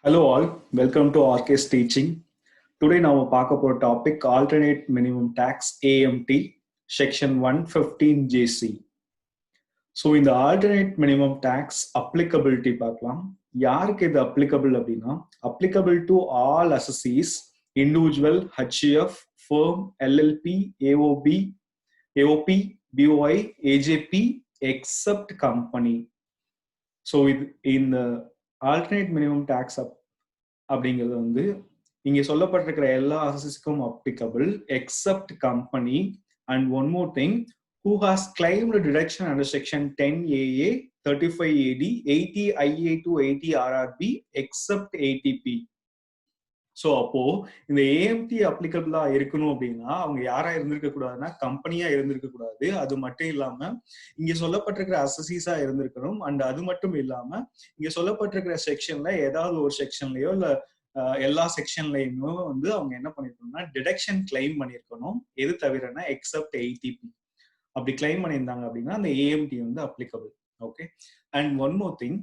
Hello all, welcome to RK's teaching. Today now we talk about topic alternate minimum tax AMT section 115 JC. So in the alternate minimum tax applicability பார்க்கலாம். யாருக்கு இது applicable அப்படின்னா applicable to all assessees, individual, HUF, firm, LLP, AOP, BOI, AJP except company. So in the alternate minimum tax அப்படிங்கிறது வந்து இங்க சொல்லப்பட்டிருக்கிற எல்லா அசஸஸ்க்கும் applicable except company. And one more thing, who has claimed deduction under section 10AA, 35AD, 80IA to 80RRB except ATP. So அப்போ இந்த AMD அப்ளிகபிளா இருக்கணும் அப்படின்னா அவங்க யாரா இருந்திருக்க கூடாதுன்னா கம்பெனியா இருந்திருக்க கூடாது. அது மட்டும் இல்லாம இங்க சொல்லப்பட்டிருக்கிற அசஸீஸா இருந்திருக்கணும். அண்ட் அது மட்டும் இல்லாம இங்க சொல்லப்பட்டிருக்கிற செக்ஷன்ல ஏதாவது ஒரு செக்ஷன்லயோ இல்ல எல்லா செக்ஷன்லயுமே வந்து அவங்க என்ன பண்ணிருக்கணும்னா டிடக்ஷன் கிளைம் பண்ணிருக்கணும். எது தவிரனா எக்ஸப்ட் ஏடிபி. அப்படி கிளைம் பண்ணியிருந்தாங்க அப்படின்னா அந்த ஏஎம்டி வந்து applicable. Okay. And one more thing,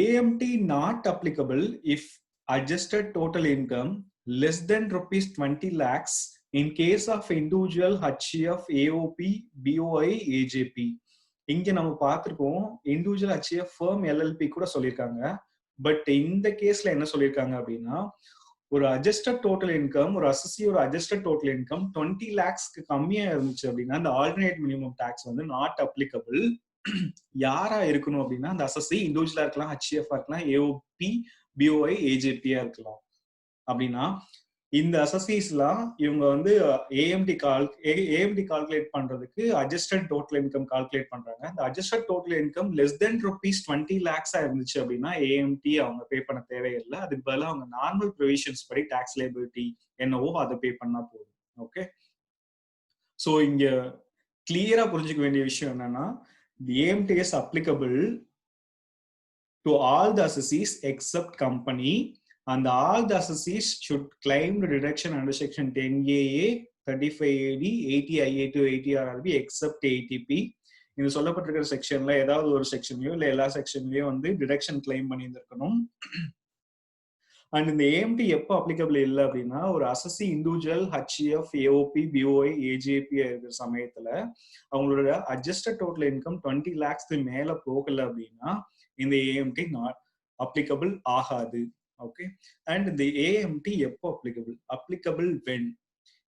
AMT not applicable if adjusted total income less than rupees 20 lakhs in case of individual HUF, AOP, BOI, AJP. இங்க நம்ம பார்த்திருக்கோம் இண்டிவிஜுவல் HUF, firm, LLP கூட சொல்லியிருக்காங்க. But இந்த கேஸ்ல என்ன சொல்லியிருக்காங்க அப்படின்னா ஒரு அட்ஜஸ்டட் டோட்டல் இன்கம், ஒரு அசஸியோட அட்ஜஸ்டட் டோட்டல் இன்கம் 20 lakhsக்கு கம்மியா இருந்துச்சு அப்படின்னா அந்த ஆல்டர்னேட் மினிமம் டாக்ஸ் வந்து நாட் அப்ளிகபிள். யாரா இருக்கணும் அப்படின்னா அந்த அசஸி இண்டிவிஜுவலா இருக்கலாம், HUF இருக்கலாம், AOP, BOI, AJP இருக்கலாம். அப்படின்னா இந்த அசஸீஸ்லாம் இவங்க வந்து ஏஎம்டி கால்குலேட் பண்றதுக்கு அட்ஜஸ்டட் டோட்டல் இன்கம் கால்குலேட் பண்றாங்க. அந்த adjusted total income less than rupees 20 lakhs இருந்துச்சு அப்படின்னா ஏஎம்டி அவங்க பே பண்ண தேவையில்லை. அதுக்கு பதிலாக அவங்க நார்மல் ப்ரொவிஷன்ஸ் படி டாக்ஸ் லைபிலிட்டி என்னவோ அதை பே பண்ணா போதும். ஓகே. ஸோ இங்க கிளியரா புரிஞ்சுக்க வேண்டிய விஷயம் என்னன்னா AMT is applicable to all the assessees except company, and all the assessees should claim the deduction under section 10AA, 35AD, 80IA to 80RRB except ATP. இந்த சொல்லப்பட்டிருக்கிற செக்ஷன்ல ஏதாவது ஒரு செக்ஷன்லயோ இல்ல எல்லா செக்ஷன்லயோ வந்து டிடக்ஷன் கிளைம் பண்ணியிருக்கணும். அண்ட் இந்த ஏஎம்டி எப்போ அப்ளிகபிள் இல்லை அப்படின்னா ஒரு அசஸி individual HUF, AOP, BOI, AJP இருக்கிற சமயத்துல அவங்களோட அட்ஜஸ்டட் டோட்டல் இன்கம் 20 lakhs மேல போகல அப்படின்னா இந்த ஏஎம்டி நாட் அப்ளிகபிள் ஆகாது. ஓகே. அண்ட் இந்த ஏஎம்டி எப்போ applicable when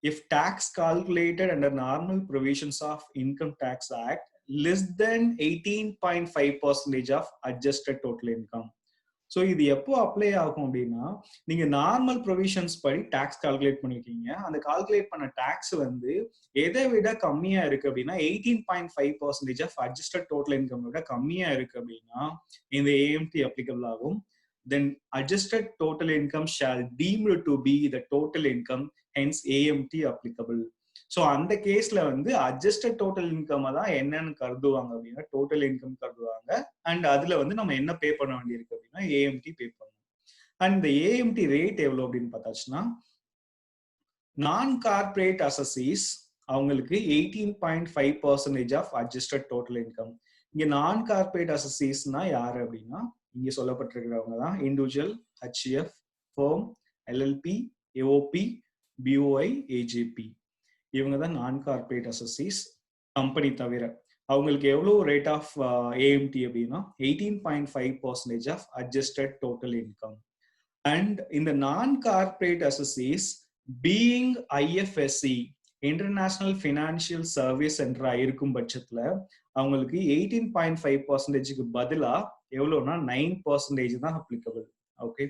if tax calculated under normal provisions of Income Tax Act less than 18.5% of adjusted total income. So இது எப்போ அப்ளை ஆகும் அப்படின்னா நீங்க நார்மல் ப்ரொவிஷன்ஸ் படி டாக்ஸ் கால்குலேட் பண்ணிருக்கீங்க. அந்த கால்குலேட் பண்ண டாக்ஸ் வந்து எதை விட கம்மியா இருக்கு அப்படின்னா 18.5% ஆஃப் அட்ஜஸ்டட் டோட்டல் இன்கம் விட கம்மியா இருக்கு அப்படின்னா இந்த ஏஎம்டி அப்ளிகபிள் ஆகும். தென் adjusted total income shall deemed to be the total income, hence AMT applicable. So அந்த கேஸ்ல வந்து அட்ஜஸ்டட் டோட்டல் இன்கம் தான் என்னன்னு கருதுவாங்க அப்படின்னா டோட்டல் இன்கம் கருதுவாங்க. அண்ட் அதுல வந்து நம்ம என்ன பே பண்ண வேண்டியிருக்கு அப்படின்னா ஏஎம்டி பே பண்ணணும். அண்ட் இந்த ஏஎம்டி ரேட் எவ்வளவு அப்படின்னு பார்த்தாச்சுன்னா நான் கார்பரேட் அசஸீஸ் அவங்களுக்கு 18.5% ஆஃப் அட்ஜஸ்டட் டோட்டல் இன்கம். இங்க நான் கார்பரேட் அசஸீஸ்னா யாரு அப்படின்னா இங்க சொல்லப்பட்டிருக்கிறவங்க தான் individual HUF, firm, LLP, AOP, BOI, AJP. இவங்க தான் நான் கார்பரேட் அசஸீஸ். கம்பெனி தவிர அவங்களுக்கு எவ்வளவு ரேட் ஆஃப் ஏஎம்டி அப்படின்னா 18.5% of adjusted total income. And இந்த non corporate assessees being IFSC, international financial service சென்டரா இருக்கும் பட்சத்துல அவங்களுக்கு 18.5%க்கு பதிலா எவ்வளவுனா 9% தான் அப்ளிகபிள். ஓகே.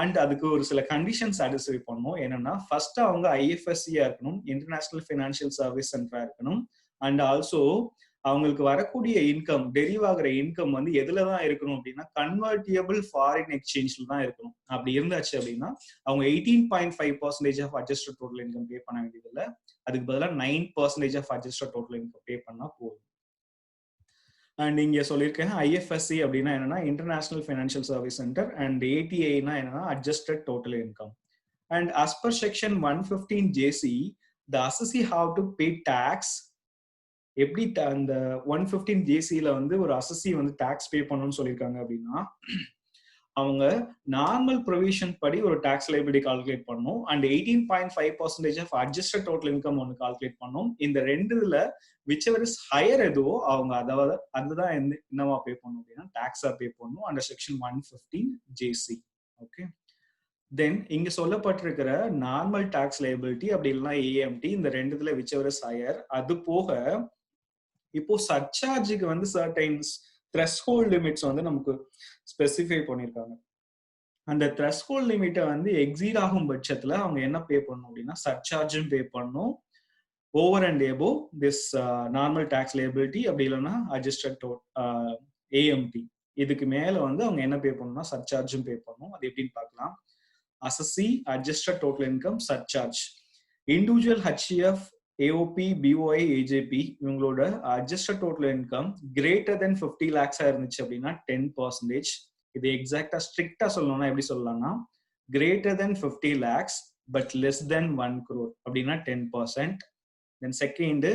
அண்ட் அதுக்கு ஒரு சில கண்டிஷன் சாட்டிஸ்ஃபை பண்ணணும். என்னன்னா ஃபர்ஸ்ட் அவங்க IFSC-யா இருக்கணும், இன்டர்நேஷனல் ஃபினான்ஷியல் சர்வீஸ் சென்டரா இருக்கணும். அண்ட் ஆல்சோ அவங்களுக்கு வரக்கூடிய இன்கம், டெரிவ் ஆகிற இன்கம் வந்து எதுலதான் இருக்கணும் அப்படின்னா கன்வெர்ட்டியபிள் ஃபாரின் எக்ஸ்சேஞ்ச்ல தான் இருக்கணும். அப்படி இருந்தாச்சு அப்படின்னா அவங்க 18.5% of adjusted total income pay பண்ண வேண்டியது இல்லை. அதுக்கு பதிலாக 9% of adjusted total income pay பண்ணா போதும். அண்ட் இங்க சொல்லியிருக்கேன் IFSC அப்படின்னா என்னன்னா international financial service centre, and ATI-னா என்னன்னா adjusted total income. And as per section 115 JC, the assessee have to pay tax. எப்படி அந்த 115 JC-ல வந்து ஒரு அசஸி வந்து டாக்ஸ் பே பண்ணணும்னு சொல்லியிருக்காங்க அப்படின்னா அவங்க நார்மல் ப்ரொவிஷன் படி ஒரு டாக்ஸ் லைபிலிட்டி கால்குலேட் பண்ணும் and 18.5% of adjusted total income ஒன்று கால்குலேட் பண்ணும். இந்த ரெண்டுல விச்எவர் இஸ் ஹையர் எதுவோ அவங்க அதாவது அதுதான் என்னவா பே பண்ணும் அப்படின்னா டாக்ஸா பே பண்ணும் அண்டர் செக்ஷன் 115 JC. ஓகே, தென் இங்க சொல்லப்பட்டிருக்கிற நார்மல் டாக்ஸ் லைபிலிட்டி அப்படி இல்லைன்னா AMT இந்த ரெண்டுல விச்எவர் இஸ் ஹையர். அது போக இப்போ சர்சார்ஜுக்கு வந்து சர்டைன்ஸ் த்ரெஷ்ஹோல்ட் லிமிட்ஸ் வந்து நமக்கு ஸ்பெசிஃபை பண்ணியிருக்காங்க. அந்த த்ரெஷ்ஹோல்ட் லிமிட்டை வந்து எக்ஸீட் ஆகும் பட்சத்துல அவங்க என்ன பே பண்ணணும் அப்படின்னா சர்சார்ஜும் பே பண்ணணும் over and above this normal tax liability அப்படி இல்லைன்னா அட்ஜஸ்டட் AMT இதுக்கு மேல வந்து அவங்க என்ன பே பண்ணணும்னா சர்சார்ஜும் பே பண்ணணும். அது எப்படின்னு பார்க்கலாம். அசசி adjusted total income surcharge individual HCF AOP BOI AJP இவங்களோட அட்ஜஸ்டட் டோட்டல் இன்கம் கிரேட்டர் தென் 50 lakhs இருந்துச்சு அப்படின்னா 10%. இது எக்ஸாக்டா ஸ்ட்ரிக்டா சொல்லணும்னா எப்படி சொல்லலாம்னா greater than 50 lakhs but less than 1 crore அப்படின்னா 10%. Then second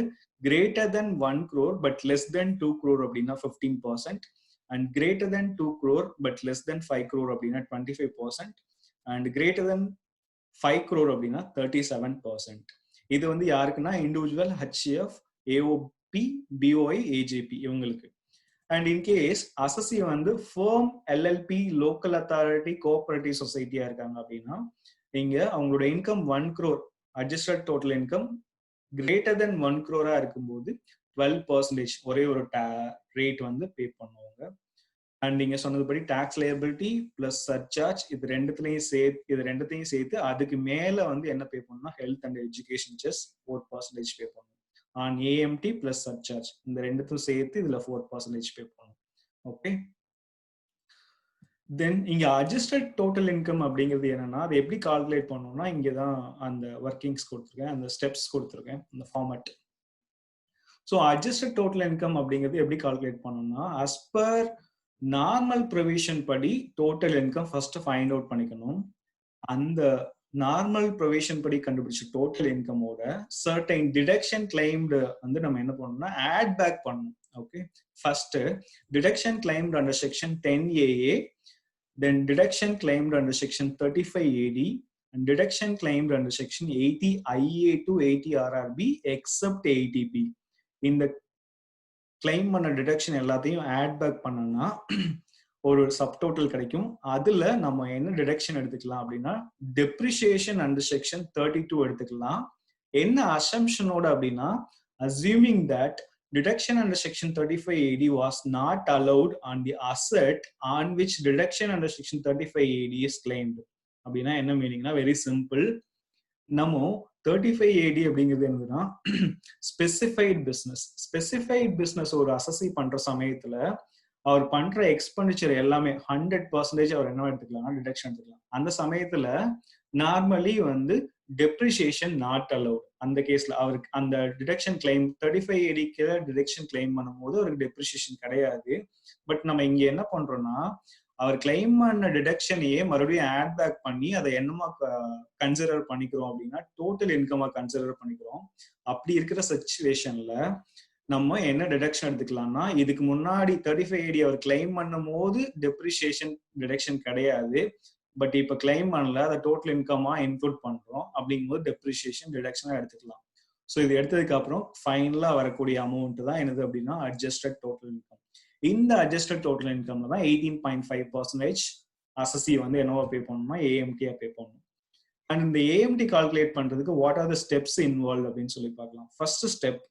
greater than 1 crore but less than 2 crore அப்படின்னா 15%. And greater than 2 crore but less than 5 crore அப்படின்னா 25%. அண்ட் கிரேட்டர் தென் 5 crore அப்படின்னா 37%. இது வந்து யாருக்குன்னா individual HCF AOP BOI AJP இவங்களுக்கு. And in case assessee வந்து firm LLP local authority cooperative சொசைட்டியா இருக்காங்க அப்படின்னா இங்க அவங்களோட income 1 crore adjusted total income greater than 1 crore இருக்கும்போது 12% ஒரே ஒரு ரேட் வந்து பே பண்ணுவாங்க. அண்ட் நீங்க சொன்னதுபடி டாக்ஸ் லைபிலிட்டி பிளஸ் சர்சார்ஜ் இது ரெண்டுத்தையும் சேர்த்து அதுக்கு மேல வந்து என்ன பே பண்ணணும்னா ஹெல்த் அண்ட் எஜுகேஷன் செஸ் 4% பே பண்ணணும். ஆன் AMT பிளஸ் சர்சார்ஜ் இந்த ரெண்டுத்தையும் சேர்த்து இதுல 4% பே பண்ணணும். ஓகே, தென் இங்க அட்ஜஸ்டட் டோட்டல் இன்கம் அப்படிங்கிறது என்னன்னா அது எப்படி கால்குலேட் பண்ணணும்னா இங்கதான் அந்த ஒர்க்கிங்ஸ் கொடுத்துருக்கேன், அந்த ஸ்டெப்ஸ் கொடுத்துருக்கேன், அந்த format. So adjusted total income அப்படிங்கிறது எப்படி கால்குலேட் பண்ணணும்னா அஸ் பர் நார்மல் ப்ரொவிஷன் படி total income first find out பண்ணிக்கணும். அந்த நார்மல் ப்ரொவிஷன் படி கண்டுபிடிச்ச டோட்டல் இன்கமோட சர்டைன் டிடக்ஷன் கிளைம்டு வந்து நம்ம என்ன பண்ணணும்னா ஆட் பேக் பண்ணணும். Okay, first deduction claimed under section 10AA, then deduction claimed under section 35AD and deduction claimed under section 80IA to 80RRB except ATP. இந்த claim பண்ண டிடக்ஷன் எல்லாத்தையும் add back பண்ணனா ஒரு சப்டோட்டல் கிடைக்கும். அதுல நம்ம என்ன டிடக்ஷன் எடுத்துக்கலாம் அப்படின்னா டெப்ரிசியேஷன் அண்டர் செக்ஷன் 32 எடுத்துக்கலாம். என்ன அசம்ஷனோட அப்படின்னா assuming that deduction under section 35AD was not allowed on the asset on which deduction under section 35AD is claimed. அப்படின்னா என்ன மீனிங்னா வெரி சிம்பிள். நம்ம 35AD அப்படிங்கிறது என்னதுன்னா ஸ்பெசிஃபைட் பிசினஸ் ஒரு அசசி பண்ற சமயத்துல அவர் பண்ற எக்ஸ்பெண்டிச்சர் எல்லாமே 100% அவர் என்ன எடுத்துக்கலாம் டிடக்ஷன் எடுத்துக்கலாம். அந்த சமயத்துல நார்மலி வந்து டெப்ரிசியேஷன் நாட் அலவுட். அந்த கேஸ்ல அவருக்கு அந்த deduction claim 35AD deduction claim பண்ணும்போது அவருக்கு டெப்ரிசியேஷன் கிடையாது. பட் நம்ம இங்க என்ன பண்றோம்னா அவர் கிளைம் பண்ண டிடக்ஷனையே மறுபடியும் ஆட் பேக் பண்ணி அதை என்னமா கன்சிடர் பண்ணிக்கிறோம் அப்படின்னா டோட்டல் இன்கமா கன்சிடர் பண்ணிக்கிறோம். அப்படி இருக்கிற சிச்சுவேஷன்ல நம்ம என்ன டிடக்ஷன் எடுத்துக்கலாம்னா இதுக்கு முன்னாடி 35AD அவர் கிளைம் பண்ணும் போது டெப்ரிசியேஷன் டிடக்ஷன் கிடையாது. பட் இப்ப கிளைம் பண்ணல அதை டோட்டல் இன்கமா இன்க்ளூட் பண்றோம். அப்படிங்கும்போது டெப்ரிசியேஷன் டிடக்ஷனா எடுத்துக்கலாம். ஸோ இது எடுத்ததுக்கு அப்புறம் ஃபைனலா வரக்கூடிய அமௌண்ட் தான் என்னது அப்படின்னா அட்ஜஸ்டட் டோட்டல் இன்கம். இந்த அட்ஜஸ்டட் டோட்டல் இன்கம்ல தான் 18.5% அசசி வந்து என்னவா பே பண்ணணும்னா AMT-ஆ பே பண்ணணும். அண்ட் இந்த AMT கால்குலேட் பண்றதுக்கு what are the steps involve அப்படின்னு சொல்லி பார்க்கலாம். First step,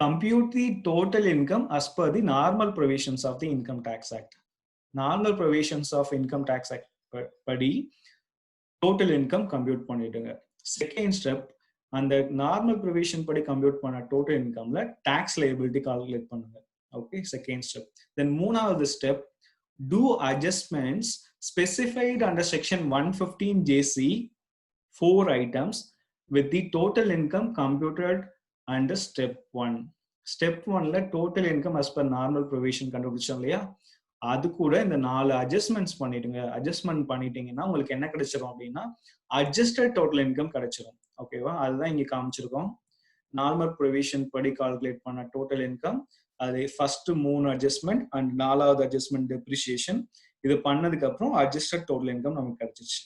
compute the total income as per the normal provisions of the Income Tax Act. Normal provisions of Income Tax Act படி total income compute பண்ணிடுங்க. Second step, அந்த normal provision படி compute பண்ண total இன்கம்ல tax liability calculate பண்ணுங்க. Okay, second step. Then மூணாவது step, do adjustments specified under section 115 JC 4 items with the total income computed under step 1. Step 1ல total income as per normal provision கண்டுபிடிச்சோம் இல்லையா, அது கூட இந்த 4 அட்ஜஸ்ட்மெண்ட்ஸ் பண்ணிடுங்க. அட்ஜஸ்ட்மெண்ட் பண்ணிட்டீங்கன்னா உங்களுக்கு என்ன கிடைச்சிரும் அப்படின்னா அட்ஜஸ்டட் டோட்டல் இன்கம் கிடைச்சிரும். ஓகேவா, அதுதான் இங்க காமிச்சிருக்கோம். நார்மல் ப்ரொவிஷன் படி கால்குலேட் பண்ண டோட்டல் இன்கம், அது ஃபர்ஸ்ட் 3 அட்ஜஸ்ட்மெண்ட் அண்ட் 4வது அட்ஜஸ்ட்மெண்ட் டெப்ரிசியேஷன். இது பண்ணதுக்கு அப்புறம் அட்ஜஸ்டட் டோட்டல் இன்கம் நமக்கு கிடைச்சிச்சு.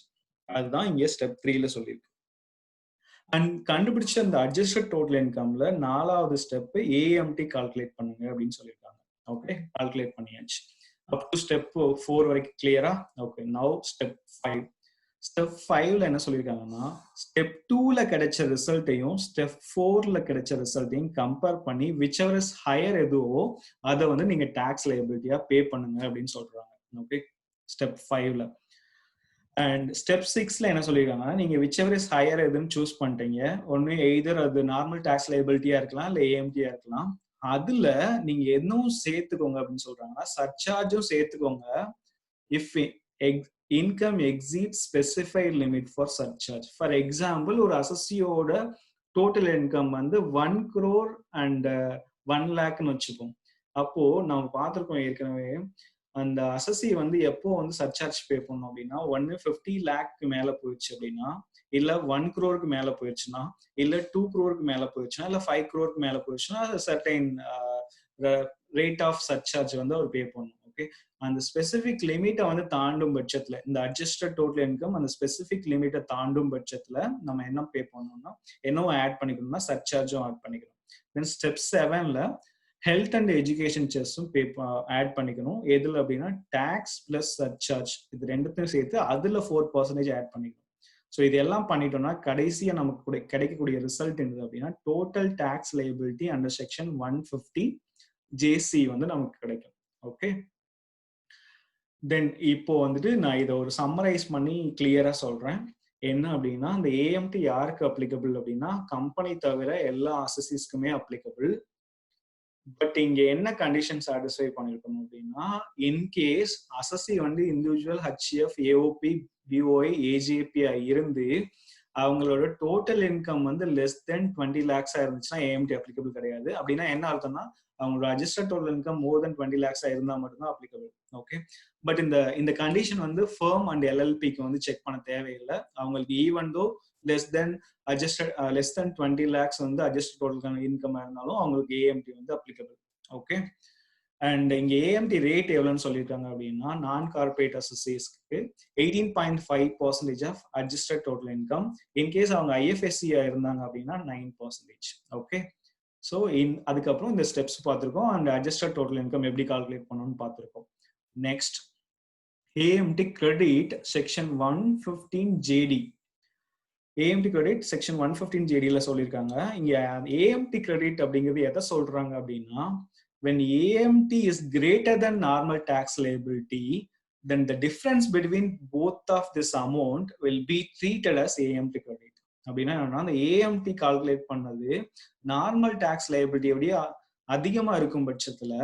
அதுதான் இங்க ஸ்டெப் 3ல சொல்லியிருக்கு. அண்ட் கண்டுபிடிச்ச அந்த அட்ஜஸ்டட் டோட்டல் இன்கம்ல 4வது ஸ்டெப் ஏஎம்டி கால்குலேட் பண்ணுங்க அப்படின்னு சொல்லியிருக்காங்க. ஓகே, கால்குலேட் பண்ணியாச்சு. அப் டு ஸ்டெப் 4 வரைக்கும் கிளியரா? Okay, now step 5. ஸ்டெப் 5ல என்ன சொல்லியிருக்காங்கன்னா, ஸ்டெப் 2ல கிடைச்ச ரிசல்ட்டையும் ஸ்டெப் 4ல கிடைச்ச ரிசல்ட்டையும் கம்பேர் பண்ணி விச்எவர் இஸ் ஹையர் எதுவோ அதை வந்து நீங்க டாக்ஸ் லைபிலிட்டியா பே பண்ணுங்க அப்படின்னு சொல்றாங்க. ஓகே, ஸ்டெப் 5ல. அண்ட் ஸ்டெப் 6ல என்ன சொல்லியிருக்காங்கன்னா, நீங்க விச்எவர் இஸ் ஹையர் எதுன்னு சூஸ் பண்ணிட்டீங்க. ஒன்னு எய்தர் அது நார்மல் டாக்ஸ் லைபிலிட்டியா இருக்கலாம், இல்ல ஏஎம்டியா இருக்கலாம். அதுல நீங்க என்னவும் சேர்த்துக்கோங்க அப்படின்னு சொல்றாங்கன்னா, சர்சார்ஜும் சேர்த்துக்கோங்க. If income exceeds specified limit for surcharge. For example, ஒரு அசஸியோட டோட்டல் இன்கம் வந்து 1 crore and 1 lakhன்னு வச்சுப்போம். அப்போ நம்ம பார்த்திருக்கோம் ஏற்கனவே, அந்த அசஸி வந்து எப்போ வந்து சர்சார்ஜ் பே பண்ணும் அப்படின்னா, 50 lakh மேல போயிடுச்சு அப்படின்னா, இல்ல 1 crore மேல போயிடுச்சுன்னா, இல்ல 2 crore மேல போயிடுச்சுன்னா, இல்ல 5 crore மேல போயிடுச்சுன்னா, சர்டைன் ரேட் ஆஃப் சர்சார்ஜ் வந்து அவர் பே பண்ணும். ஓகே, அந்த ஸ்பெசிபிக் லிமிட்டை வந்து தாண்டும் பட்சத்துல, இந்த அட்ஜஸ்டட் டோட்டல் இன்கம் அந்த ஸ்பெசிபிக் லிமிட்டை தாண்டும் பட்சத்துல நம்ம என்ன பே பண்ணணும்னா, என்னவும் ஆட் பண்ணிக்கணும்னா சர்சார்ஜும் ஆட் பண்ணிக்கணும். தென் ஸ்டெப் 7ல ஹெல்த் அண்ட் எஜுகேஷன் செஸ்ஸும் ஆட் பண்ணிக்கணும். எதுல அப்படின்னா டாக்ஸ் பிளஸ் சர்சார்ஜ், இது ரெண்டுத்தையும் சேர்த்து அதுல 4% ஆட் பண்ணிக்கணும். ஸோ இதெல்லாம் பண்ணிட்டோம்னா கடைசியா நமக்கு கிடைக்கக்கூடிய ரிசல்ட் என்னது அப்படின்னா, total tax liability under section 150 JC வந்து நமக்கு கிடைக்கும். ஓகே, தென் இப்போ வந்துட்டு நான் இதை ஒரு சம்மரைஸ் பண்ணி கிளியரா சொல்றேன். என்ன அப்படின்னா, இந்த ஏஎம்டி யாருக்கு அப்ளிகபிள் அப்படின்னா, கம்பெனி தவிர எல்லா அசஸிஸ்க்குமே அப்ளிகபிள். பட் இங்க என்ன கண்டிஷன் சாட்டிஸ்ஃபை பண்ணிருக்கணும் அப்படின்னா, இன்கேஸ் அசஸி வந்து இண்டிவிஜுவல் ஹெச்எஃப், ஏஓபி, பிஓஐ, ஏஜிபிஐ இருந்து அவங்களோட டோட்டல் இன்கம் வந்து லெஸ் தென் 20 lakhs இருந்துச்சுன்னா ஏஎம்டி அப்ளிகபிள் கிடையாது. அப்படின்னா என்ன அர்த்தம்னா, அவங்களோட அட்ஜஸ்டட் டோட்டல் இன்கம் மோர் தென் 20 lakhs இருந்தா மட்டும்தான் அப்ளிகபிள். ஓகே, பட் இந்த கண்டிஷன் வந்து ஃபர்ம் அண்ட் எல்எல்பிக்கு வந்து செக் பண்ண தேவையில்லை. அவங்களுக்கு even though less than 20 lakhs வந்து அட்ஜஸ்டட் டோட்டல் இன்கம் இருந்தாலும் அவங்களுக்கு ஏஎம்டி வந்து அப்ளிகபிள். ஓகே, அண்ட் இங்க ஏஎம்டி ரேட் எவ்வளவுன்னு சொல்லியிருக்காங்க அப்படின்னா, நான் கார்பரேட் அசோசியேட்ஸ்க்கு 18.5% of adjusted total income. In case அவங்க ஐஎஃப்எஸ்சியா இருந்தாங்க அப்படின்னா 9%. ஓகே, ஸோ அதுக்கப்புறம் இந்த ஸ்டெப்ஸ் பார்த்துருக்கோம். அண்ட் அட்ஜஸ்டட் டோட்டல் இன்கம் எப்படி கால்குலேட் பண்ணணும்னு பார்த்துருக்கோம். Next, AMT credit section 115 JD. AMT credit section 115 JDல சொல்லியிருக்காங்க. இங்க ஏஎம்டி கிரெடிட் அப்படிங்கிறது எதை சொல்றாங்க அப்படின்னா, when AMT is greater than normal tax liability, then the difference between both of this amount will be treated as AMT credit. அப்படின்னா அந்த AMD calculate பண்ணது நார்மல் டாக்ஸ் லைபிலிட்டியோட அதிகமா இருக்கும் பட்சத்துல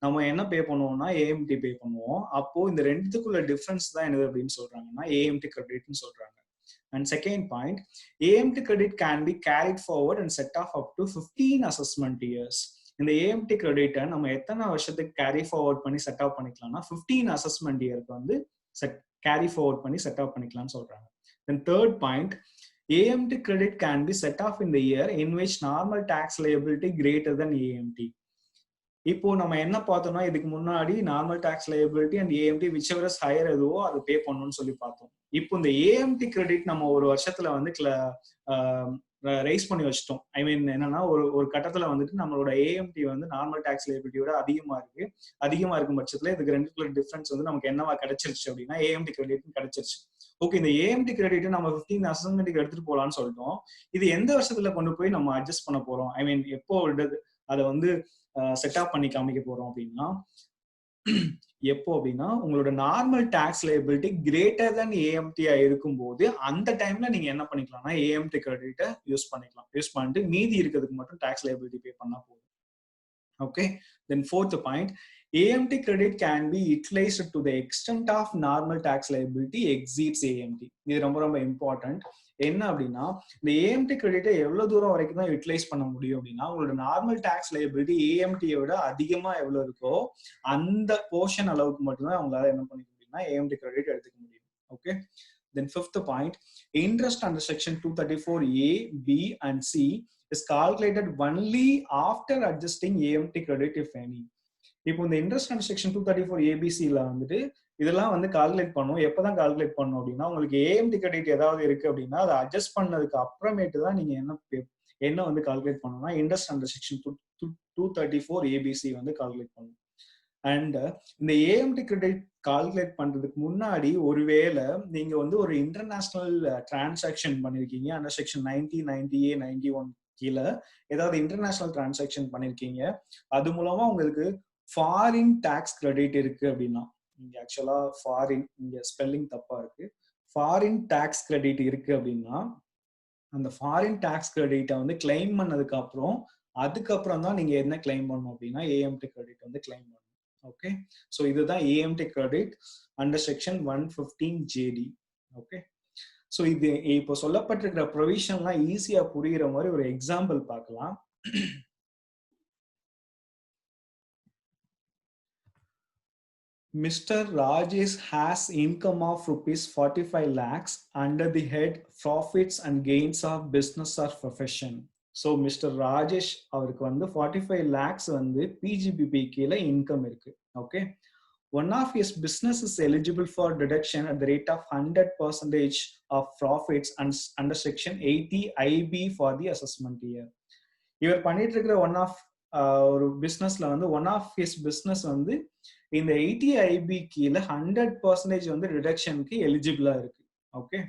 நம்ம என்ன பே பண்ணுவோம்னா ஏஎம்டி பே பண்ணுவோம். அப்போ இந்த ரெண்டுத்துக்குள்ள டிஃபரன்ஸ் தான் என்னது அப்படின்னு சொல்றாங்கன்னா ஏஎம்டி கிரெடிட்னு சொல்றாங்க. And second point, AMT credit can be carried forward and set off up to 15 assessment years. இந்த ஏஎம்டி கிரெடிட்டை நம்ம எத்தனை வருஷத்துக்கு கேரி ஃபார்வர்ட் பண்ணி செட் அப் பண்ணிக்கலாம்னா 15 அசஸ்மெண்ட் இயருக்கு வந்து கேரி ஃபார்வர்ட் பண்ணி செட் அப் பண்ணிக்கலாம்னு சொல்றாங்க. Then third point, AMT credit can be set off in the year in which normal tax liability greater than AMT. இப்போ நம்ம என்ன பார்த்தோம்னா, இதுக்கு முன்னாடி normal tax liability and AMT whichever is higher எதுவோ அதை பே பண்ணணும்னு சொல்லி பார்த்தோம். இப்போ இந்த ஏஎம்டி கிரெடிட் நம்ம ஒரு வருஷத்துல வந்து ரைஸ் பண்ணி வச்சிட்டோம். ஐ மீன் என்னன்னா, ஒரு கட்டத்துல வந்துட்டு நம்மளோட ஏஎம்டி வந்து நார்மல் டாக்ஸ் லைபிலிட்டியோட அதிகமா இருக்கும் பட்சத்துல இதுக்கு ரெண்டுக்குள்ள டிஃபரன்ஸ் வந்து நமக்கு என்னவா கிடைச்சிருச்சு அப்படின்னா ஏஎம்டி கிரெடிட் கிடைச்சிருச்சு. ஓகே, இந்த ஏஎம்டி கிரெடிட் நம்ம 15 அசஸ்மெண்ட்டுக்கு எடுத்துட்டு போலான்னு சொல்லிட்டோம். இது எந்த வருஷத்துல கொண்டு போய் நம்ம அட்ஜஸ்ட் பண்ண போறோம், ஐ மீன் எப்போ அதை வந்து செட்டப் பண்ணி காமிக்க போறோம் அப்படின்னா, எப்போ அப்படின்னா உங்களோட normal tax liability greater than ஏஎம்டியா இருக்கும்போது அந்த டைம்ல நீங்க என்ன பண்ணிக்கலாம்னா ஏஎம்டி கிரெடிட்டை யூஸ் பண்ணிட்டு மீதி இருக்கிறதுக்கு மட்டும் டாக்ஸ் லைபிலிட்டி பே பண்ணா போதும். Okay, then fourth point, AMT credit can be utilized to the extent of normal tax liability exceeds AMT. இது ரொம்ப ரொம்ப இம்பார்ட்டன்ட். என்ன அப்படின்னா, இந்த ஏஎம்டி கிரெடிட்டை எவ்வளவு தூரம் வரைக்கும் தான் யூட்டிலைஸ் பண்ண முடியும் அப்படின்னா, உங்களோட நார்மல் டாக்ஸ் லைபிலிட்டி ஏஎம்டியோட அதிகமா எவ்வளவு இருக்கோ அந்த போர்ஷன் அளவுக்கு மட்டும்தான் அவங்களால என்ன பண்ணிக்க முடியும்னா ஏஎம்டி கிரெடிட் எடுத்துக்க முடியும். Okay, then fifth point, interest under section 234A, B and C is calculated only after adjusting AMT credit if any. இப்போ இந்த இன்ட்ரெஸ்ட் அண்ட் செக்ஷன் 234 ஏபிசில வந்துட்டு இதெல்லாம் வந்து கால்குலேட் பண்ணும். எப்பதான் கால்குலேட் பண்ணும் அப்படின்னா, உங்களுக்கு ஏஎம்டி கிரெடிட் ஏதாவது இருக்கு அப்படின்னா அதை அட்ஜஸ்ட் பண்ணதுக்கு அப்புறமேட்டு தான் நீங்க என்ன வந்து கால்குலேட் பண்ணணும்னா இன்ட்ரெஸ்ட் அண்ட் செக்ஷன் 234 ஏபிசி வந்து கால்குலேட் பண்ணும். அண்ட் இந்த ஏஎம்டி கிரெடிட் கால்குலேட் பண்றதுக்கு முன்னாடி ஒருவேளை நீங்க வந்து ஒரு இன்டர்நேஷனல் டிரான்சாக்ஷன் பண்ணிருக்கீங்க அந்த செக்ஷன் 90, 90A, 91 கீழே ஏதாவது இன்டர்நேஷனல் டிரான்சாக்ஷன் பண்ணிருக்கீங்க, அது மூலமா உங்களுக்கு ஃபாரின் டாக்ஸ் கிரெடிட் இருக்கு அப்படின்னா, இங்க ஆக்சுவலா ஃபாரின் இங்க ஸ்பெல்லிங் தப்பா இருக்கு, ஃபாரின் டாக்ஸ் கிரெடிட் இருக்கு அப்படின்னா அந்த ஃபாரின் டாக்ஸ் கிரெடிட்டை வந்து கிளைம் பண்ணதுக்கு அதுக்கப்புறம் தான் நீங்க என்ன கிளைம் பண்ணணும் அப்படின்னா ஏஎம்டி கிரெடிட் வந்து கிளைம் பண்ணணும். ஓகே, ஸோ இதுதான் AMT credit under section 115 JD. Okay, so இது இப்போ சொல்லப்பட்டிருக்கிற ப்ரொவிஷன்லாம் ஈஸியா புரியுற மாதிரி ஒரு எக்ஸாம்பிள் பார்க்கலாம். Mr. Rajesh has income of rupees 45 lakhs under the head profits and gains of business or profession. So Mr. Rajesh அவருக்கு வந்து 45 lakhs வந்து PGBP கீழ இன்கம் இருக்கு. Okay, one of his business is eligible for deduction at the rate of 100% of profits under section 80 IB for the assessment year. இவர் பண்ணிட்டு இருக்கிற ஒரு பிசினஸ்ல வந்து ஒன் ஆஃப் ஹிஸ் பிசினஸ் வந்து இந்த 80 IB கீழ 100% வந்து ரிடக்ஷனுக்கு எலிஜிபிளா இருக்கு. Okay,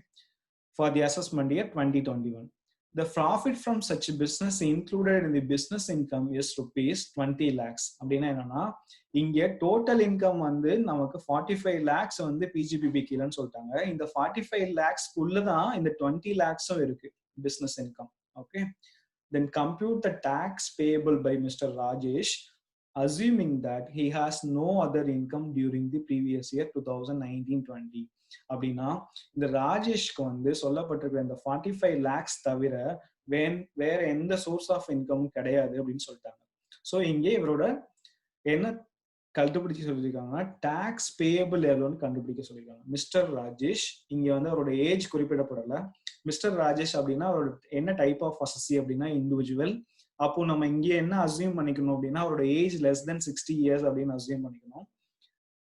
for the assessment year 2021. The profit from such business included in the business income is rupees 20 lakhs. அப்படின்னா என்னன்னா இங்க டோட்டல் இன்கம் வந்து நமக்கு 45 lakhs வந்து பிஜிபிபி கீழன்னு சொல்லிட்டாங்க. இந்த 45 lakhs உள்ளதான் இந்த 20 lakhsம் இருக்கு business income. Okay, then compute the tax payable by Mr. Rajesh assuming that he has no other income during the previous year 2019-20. அப்படின்னா இந்த ராஜேஷ்க்கு வந்து சொல்லப்பட்டிருக்கிற இந்த 45 lakhs தவிர வேற எந்த சோர்ஸ் ஆஃப் இன்கம் கிடையாது அப்படின்னு சொல்லிட்டாங்க. ஸோ இங்கே இவரோட என்ன கண்டுபிடிக்க சொல்லியிருக்காங்கன்னா டாக்ஸ் பேயபிள் எவ்வளோன்னு கண்டுபிடிக்க சொல்லியிருக்காங்க. மிஸ்டர் ராஜேஷ் இங்க வந்து அவரோட ஏஜ் குறிப்பிடப்படல. மிஸ்டர் ராஜேஷ் அப்படின்னா அவரோட என்ன டைப் ஆஃப் அசசி அப்படின்னா இண்டிவிஜுவல். அப்போ நம்ம இங்கே என்ன அசியூம் பண்ணிக்கணும் அப்படின்னா அவரோட ஏஜ் லெஸ் தென் 60 years அப்படின்னு அசியூம் பண்ணிக்கணும்.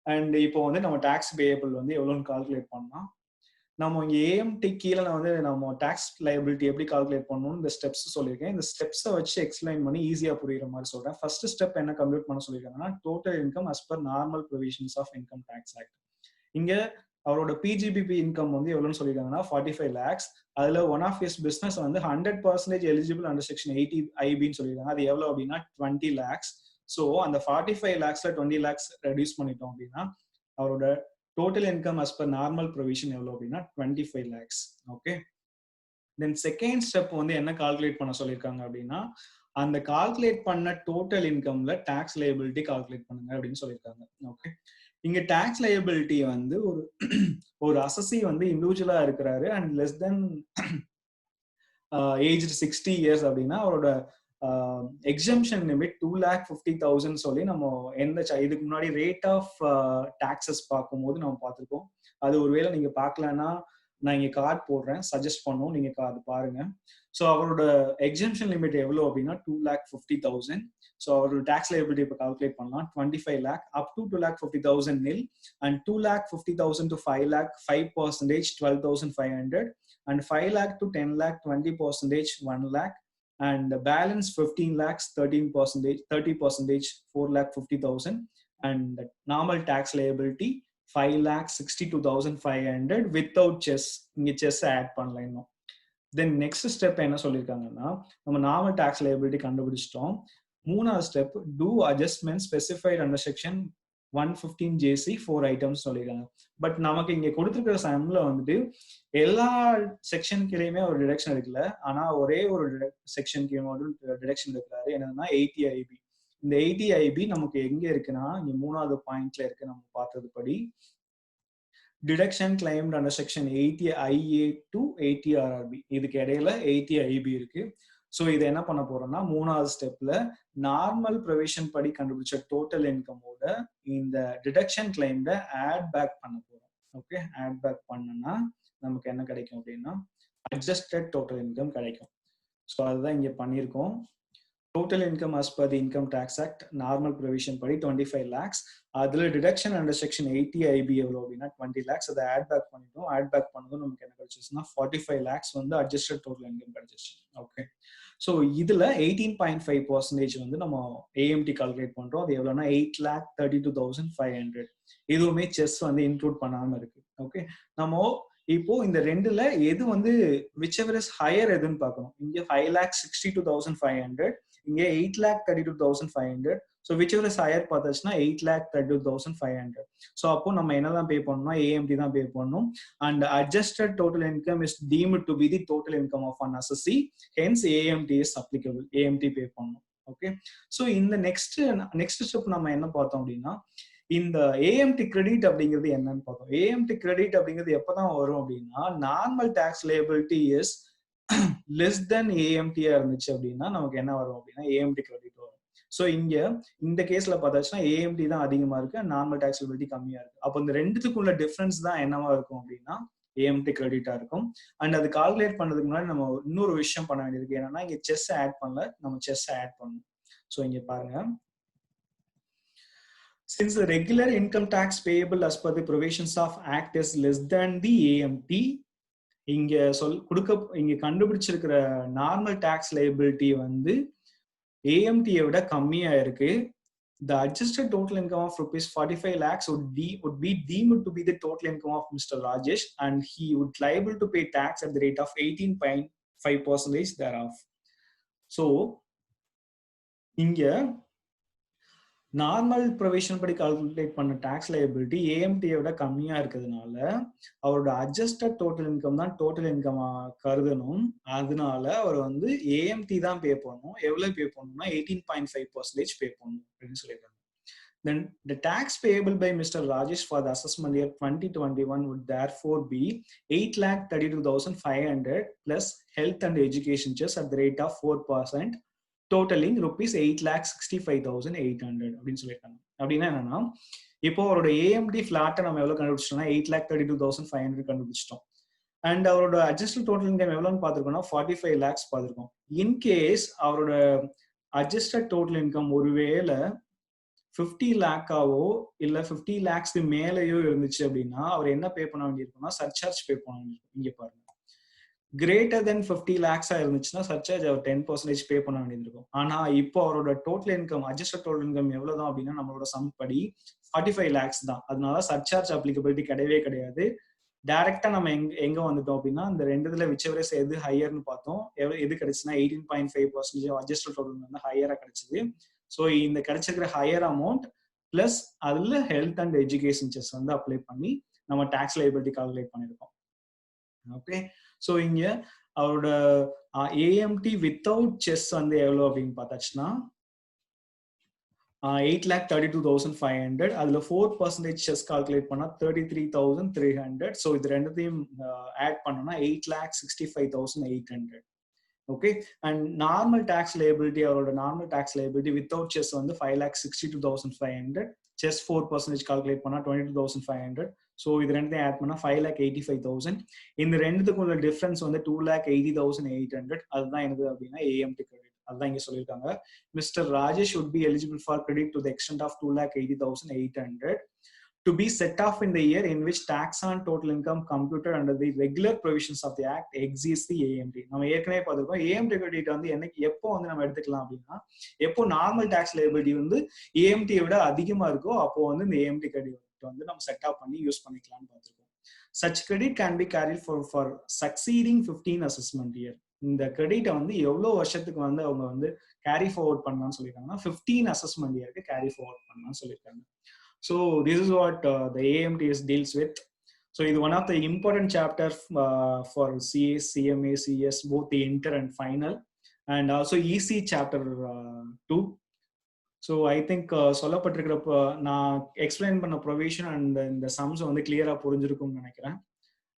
அண்ட் இப்போ வந்து நம்ம டாக்ஸ் பேயபிள் வந்து எவ்வளோன்னு கால்குலேட் பண்ணலாம். நம்ம இங்கே ஏஎம்டி கீழே வந்து நம்ம டாக்ஸ் லைபிலிட்டி எப்படி கால்குலேட் பண்ணணும்னு இந்த ஸ்டெப்ஸ் சொல்லியிருக்கேன். இந்த ஸ்டெப்ஸை வச்சு எக்ஸ்பிளைன் பண்ணி ஈஸியா புரியுற மாதிரி சொல்றேன். ஃபர்ஸ்ட் ஸ்டெப் என்ன கம்ப்யூட் பண்ண சொல்லியிருக்காங்கன்னா total income as per normal provisions of income tax act. இங்க அவரோட பிஜிபிபி இன்கம் வந்து எவ்வளோன்னு சொல்லியிருக்காங்கன்னா 45 lakhs. அதுல ஒன் ஆஃப் ஹிஸ் பிசினஸ் வந்து 100% எலிஜிபிள் அண்டர் செக்ஷன் 80 IBன்னு சொல்லியிருக்காங்க. அது எவ்வளவு அப்படின்னா 20 lakhs. ஸோ அந்த 45 lakhsல 20 lakhs ரெடியூஸ் பண்ணிட்டோம் அப்படின்னா அவரோட total income as per normal provision எவ்வளவு அப்படின்னா 25 lakhs. Okay, then second step வந்து என்ன கால்குலேட் பண்ண சொல்லியிருக்காங்க அப்படின்னா அந்த கால்குலேட் பண்ண டோட்டல் இன்கம்ல டாக்ஸ் லைபிலிட்டி கால்குலேட் பண்ணுங்க அப்படின்னு சொல்லியிருக்காங்க. ஓகே, இங்க டாக்ஸ் லைபிலிட்டி வந்து ஒரு அசசி வந்து இண்டிவிஜுவலா இருக்கிறாரு and less than age 60 years அப்படின்னா அவரோட எக்ஸம்ஷன் லிமிட் 2,50,000 சொல்லி நம்ம இதுக்கு முன்னாடி ரேட் ஆஃப் டாக்ஸஸ் பார்க்கும்போது நம்ம பார்த்துருக்கோம். அது ஒருவேளை நீங்க பார்க்கலன்னா நான் இங்க கார்டு போடுறேன், சஜஸ்ட் பண்ணுவோம், நீங்க அது பாருங்க. ஸோ அவரோட எக்ஸம்ஷன் லிமிட் எவ்வளவு அப்படின்னா 2,50,000. ஸோ அவரோட டாக்ஸ் லைபிலிட்டி இப்போ கால்குலேட் பண்ணலாம் 25 lakh up to 2,50,000 nil and 2,50,000 to 5 lakh 5% 12,500 and 5 lakh to 10 lakh 20% 1 lakh and the balance 15 lakhs 13% 30% 4,50,000 and the normal tax liability 5,62,500 without chess. இங்க chess ஆட் பண்ணல இன்னும். Then next step என்ன சொல்லியிருக்காங்கன்னா நம்ம normal tax liability கண்டுபிடிச்சிட்டோம். மூணாவது step do adjustment specified under section 115 JC 4 items சொல்லியிருக்காங்க. But நமக்கு இங்க கொடுத்துருக்கிற சம்ல வந்துட்டு எல்லா செக்ஷன் கீழேயுமே ஒரு டிடக்ஷன் இருக்குல்ல, ஆனா ஒரே ஒரு செக்ஷன் கீழே டிடக்ஷன் இருக்கிறாரு என்னன்னா 80 IB. இந்த 80 IB நமக்கு எங்க இருக்குன்னா இங்க மூணாவது பாயிண்ட்ல இருக்கு. நம்ம பார்த்தது படி deduction claimed under section 80 IA to 80 RRB இதுக்கு இடையில 80 IB இருக்கு. ஸோ இதை என்ன பண்ண போறோம்னா மூணாவது ஸ்டெப்ல நார்மல் ப்ரொவிஷன் படி கண்டுபிடிச்ச டோட்டல் இன்கமோட இந்த டிடக்ஷன் கிளைம்ட ஆட் பேக் பண்ண போறோம். ஓகே, ஆட் பேக் பண்ணனா நமக்கு என்ன கிடைக்கும் அப்படின்னா அட்ஜஸ்டட் டோட்டல் இன்கம் கிடைக்கும். ஸோ அதுதான் இங்க பண்ணியிருக்கோம். total income as per the Income Tax Act normal provision படி 25 lakhs. அதுல டிடக்ஷன் அண்டர் செக்ஷன் 80 IB எவ்வளோ அப்படின்னா 20 lakhs. அதை ஆட் பேக் பண்ணிட்டோம். ஆட் பேக் பண்ணதும் நமக்கு என்ன கிடைச்சிச்சுன்னா 45 lakhs வந்து அட்ஜஸ்டட் டோட்டல் இன்கம் கிடைச்சிச்சு. ஓகே, ஸோ இதுல 18.5% வந்து நம்ம AMT கால்குலேட் பண்றோம். அது எவ்வளோனா 8,32,500. இதுவுமே செஸ் வந்து இன்க்ளூட் பண்ணாம இருக்கு. ஓகே, நம்ம இப்போ இந்த ரெண்டுல எது வந்து விச்எவர் இஸ் ஹையர் எதுன்னு பார்க்கணும். இங்க 5,62,500, இங்க 8,32,500. ஸோ விச்எவர் இஸ் ஹையர் பார்த்தாச்சுன்னா 8,32,500. ஸோ அப்போ நம்ம என்னதான் பே பண்ணணும்னா AMT தான் பே பண்ணணும். And adjusted total income is deemed to be the total income of an assessee. Hence AMT is applicable. AMT pay பண்ணணும். ஓகே, ஸோ இந்த நெக்ஸ்ட் ஸ்டெப் நம்ம என்ன பார்த்தோம் அப்படின்னா இந்த AMT கிரெடிட் அப்படிங்கிறது என்னன்னு பார்த்தோம். AMT கிரெடிட் அப்படிங்கிறது எப்பதான் வரும் அப்படின்னா normal tax liability is less then AMT இருந்துச்சு அப்படின்னா நமக்கு என்ன வரும் அப்படின்னா AMT கிரெடிட் வரும். ஸோ இங்க இந்த கேஸ்ல பார்த்தாச்சுன்னா AMT தான் அதிகமா இருக்கு, நார்மல் டாக்ஸ் லேபிலிட்டி கம்மியா இருக்கு. அப்போ இந்த ரெண்டுத்துக்குள்ள டிஃபரன்ஸ் தான் என்னவா இருக்கும் அப்படின்னா AMT கிரெடிட்டா இருக்கும். அண்ட் அது கால்குலேட் பண்ணதுக்கு முன்னாடி நம்ம இன்னொரு விஷயம் பண்ண வேண்டியிருக்கு. என்னன்னா இங்க செஸ் ஆட் பண்ணல, நம்ம செஸ் ஆட் பண்ணணும். ஸோ இங்க பாருங்க, since the regular income tax payable as per the provisions of Act is less than the AMT, இங்க கண்டுபிடிச்சிருக்கிற நார்மல் டாக்ஸ் லைபிலிட்டி வந்து AMT விட கம்மியா இருக்கு. The adjusted total income of rupees 45 lakhs would be deemed to be the total income of Mr. Rajesh, and he would liable to pay tax at the rate of 18.5% thereof. So இங்க normal provision படி calculate பண்ண tax liability AMT விட கம்மியா இருக்கிறதுனால அவரோட adjusted total income தான் total income கருதணும். அதனால அவர் வந்து AMT தான் பே பண்ணணும். எவ்வளவு பே பண்ணணும்னா 18.5% பே பண்ணணும் அப்படின்னு சொல்லியிருக்காங்க. Then the tax payable by Mr. Rajesh for the assessment year 2021 would therefore be 8,32,500 plus health and education cess at the rate of 4%, totalling rupees 8,65,800 அப்படின்னு சொல்லியிருக்காங்க. அப்படின்னா என்னன்னா இப்போ அவரோட AMT ஃபிளாட்டை நம்ம எவ்வளவு கண்டுபிடிச்சிட்டோம்னா 8,32,500 கண்டுபிடிச்சிட்டோம். அண்ட் அவரோட அட்ஜஸ்டட் டோட்டல் இன்கம் எவ்வளோன்னு பார்த்துருக்கோம்னா 45 lakhs பார்த்துருக்கோம். இன்கேஸ் அவரோட அட்ஜஸ்டட் டோட்டல் இன்கம் ஒருவேளை 50 lakhs இல்ல 50 lakhs மேலேயோ இருந்துச்சு அப்படின்னா அவர் என்ன பே பண்ண வேண்டியிருக்கும்னா சர்சார்ஜ் பே பண்ண வேண்டியிருக்கும். இங்க பாருங்க, greater than 50 lakhs இருந்துச்சுன்னா சர்சார்ஜ் அவர் 10% பே பண்ண வேண்டியிருக்கும். ஆனா இப்போ அவரோட total income adjusted total income எவ்வளவுதான் அப்படின்னா நம்மளோட சம் படி 45 lakhs தான். அதனால சர்சார்ஜ் அப்ளிகபிலிட்டி கிடையவே கிடையாது. டைரக்டா நம்ம எங்க வந்துட்டோம் அப்படின்னா இந்த ரெண்டுல விச்சவரஸ் எது ஹையர்னு பார்த்தோம். எது கிடைச்சுன்னா 18.5% அட்ஜஸ்டட் டோட்டல் வந்து ஹையரா கிடைச்சது. ஸோ இந்த கிடைச்சிருக்கிற ஹையர் அமௌண்ட் பிளஸ் அதுல ஹெல்த் அண்ட் எஜுகேஷன் செஸ் வந்து அப்ளை பண்ணி நம்ம டாக்ஸ் லைபிலிட்டி கால்குலேட் பண்ணிருக்கோம். ஓகே, ஸோ இங்க அவரோட AMT வித்தவுட் செஸ் வந்து எவ்வளோ அப்படின்னு பார்த்தாச்சுன்னா 8,32,500. அதுல 4% செஸ் கால்குலேட் பண்ணா 33,300. ஸோ இது ரெண்டுத்தையும் ஆட் பண்ணோம்னா 8,65,800. Okay, and normal tax liability அவரோட normal tax liability without cess வந்து 5,62,500. செஸ் 4% கால்குலேட் பண்ணா 22,500. ஸோ இது ரெண்டுத்தையும் ஆட் பண்ணா 5,85,000. இந்த ரெண்டுத்துக்குள்ள டிஃபரன்ஸ் வந்து 2,80,800. அதுதான் எனக்கு அப்படின்னா AMT கிரெடிட். அதுதான் இங்க சொல்லியிருக்காங்க. Mister Rajesh would be eligible for credit to the extent of 2,80,800 to be set off in the year in which tax on total income computed under the regular provisions of the act exceeds the AMT. நம்ம ஏற்கனவே பார்த்திருக்கோம் AMT credit வந்து எப்போ வந்து நம்ம எடுத்துக்கலாம் அப்படின்னா எப்போ நார்மல் டாக்ஸ் லைபிலிட்டி வந்து AMT விட அதிகமா இருக்கோ அப்போ வந்து இந்த AMT கிரெடிட் வந்து நம்ம செட் ஆஃப் பண்ணி யூஸ் பண்ணிக்கலாம்னு பார்த்திருக்கோம். Such credit can be carried for succeeding 15 assessment year. இந்த கிரெடிட்டை வந்து எவ்வளவு வருஷத்துக்கு வந்து அவங்க வந்து கேரி ஃபார்வர்ட் பண்ணலாம்னு சொல்லியிருக்காங்கன்னா 15 assessment இயருக்கு கேரி ஃபார்வர்ட் பண்ணலாம்னு சொல்லியிருக்காங்க. So this is what the AMTS deals with. So it's one of the important chapter for CS, CMA, CS, both the inter and final, and also EC chapter 2. So I think சொல்லப்பட்டிருக்கிற நான் explain பண்ண provision and இந்த sums வந்து கிளியரா புரிஞ்சிருக்கும்னு நினைக்கிறேன்.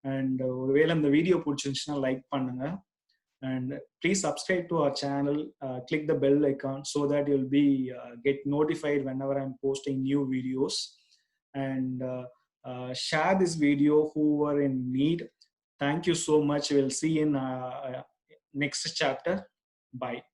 And ஒருவேளை இந்த வீடியோ பிடிச்சிருந்துச்சுன்னா லைக் பண்ணுங்க. And please subscribe to our channel, click the bell icon so that you'll be get notified whenever I'm posting new videos, and share this video who are in need. Thank you so much. We'll see in next chapter. Bye.